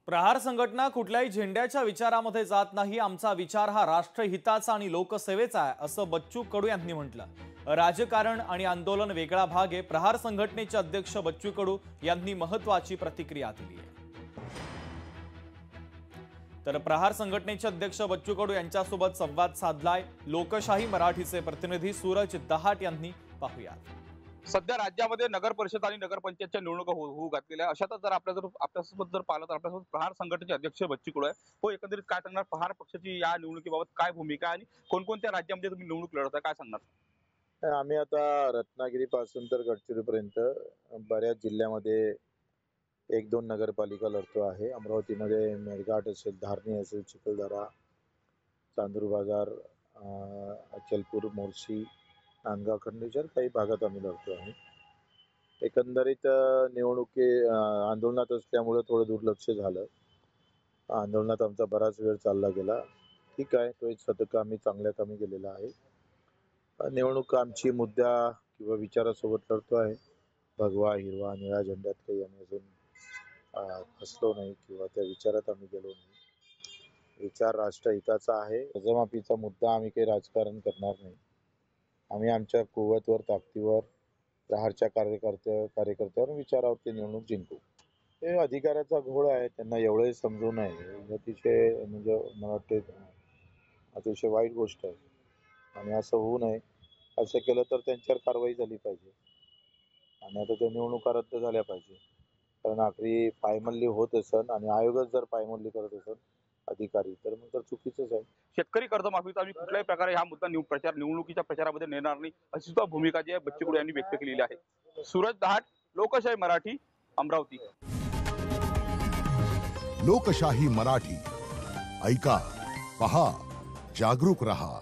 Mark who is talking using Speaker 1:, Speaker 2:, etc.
Speaker 1: प्रहार संघटना कुठल्याही झेंड्याच्या विचारामध्ये जात नाही। आमचा विचार हा राष्ट्रहिताचा आणि लोकसेवेचा आहे, असं बच्चू कडू यांनी म्हटलं। राजकारण आणि आंदोलन वेगळा भाग आहे। प्रहार संघटनेचे अध्यक्ष बच्चू कडू यांनी महत्त्वाची प्रतिक्रिया दिली आहे। तर प्रहार संघटनेचे अध्यक्ष बच्चू कडू यांच्यासोबत संवाद साधलाय लोकशाही मराठीचे प्रतिनिधी सूरज दहाट यांनी। पाहूया।
Speaker 2: सध्या राज्यामध्ये नगर परिषद आणि नगरपंचायतच्या निवडणुका होऊ घातलेल्या अशातच जर आपल्यासोबत जर पाहिलं तर आपल्यासोबत प्रहार संघटनेचे अध्यक्ष बच्चू कडू आहे। हो, एकंदरीत काय सांगणार प्रहार पक्षाची या निवडणुकीबाबत काय भूमिका आणि कोणकोणत्या राज्यामध्ये तुम्ही निवडणूक लढवता, काय सांगणार?
Speaker 3: आम्ही आता रत्नागिरीपासून तर गडचिरोलीपर्यंत बऱ्याच जिल्ह्यामध्ये एक दोन नगरपालिका लढतो आहे। अमरावतीमध्ये मेळघाट असेल, धारणी असेल, चिखलदरा, चांदूर बाजार, अचलपूर, मोर्शी, नांदगाव, खंडेश्वर काही भागात आम्ही लढतो आहे। एकंदरीत आंदोलनात असल्यामुळे थोडं दुर्लक्ष झालं। आंदोलनात आमचा बराच वेळ चालला गेला। ठीक आहे, तो एक शतक आम्ही चांगल्या कामी गेलेला आहे। निवडणूक आमची मुद्दा किंवा विचारासोबत लढतो आहे। भगवा, हिरवा, निळा झेंड्यात काही आम्ही अजून फसलो नाही किंवा त्या विचारात आम्ही गेलो नाही। विचार राष्ट्रहिताचा आहे। कर्जमाफीचा मुद्दा आम्ही काही राजकारण करणार नाही। आम्ही आमच्या कुवतवर, ताकदीवर, प्रहारच्या कार्यकर्त्यावर विचारावरती निवडणूक जिंकू। हे अधिकाराचा घोळ आहे, त्यांना एवढे समजू नये। अतिशय म्हणजे मला वाटते अतिशय वाईट गोष्ट आहे आणि असं होऊ नये। असं केलं तर त्यांच्यावर कारवाई झाली पाहिजे आणि आता त्या निवडणुका रद्द झाल्या पाहिजे। कारण आखरी पायमल्ली होत असेल आणि आयोगच जर पायमल्ली करत असेल अधिकारी, तर मग तर चुकीचंच आहे।
Speaker 2: शेतकरी कर्जमाफीचा आम्ही कुठल्याही प्रकारे हा मुद्दा निवडणुकीच्या प्रचारामध्ये नेणार नाही, अशी सुद्धा भूमिका जी आहे बच्चू कडू यांनी व्यक्त केलेली आहे। सूरज दहाट, लोकशाही मराठी, अमरावती।
Speaker 4: लोकशाही मराठी ऐका, पहा, जागरूक रहा।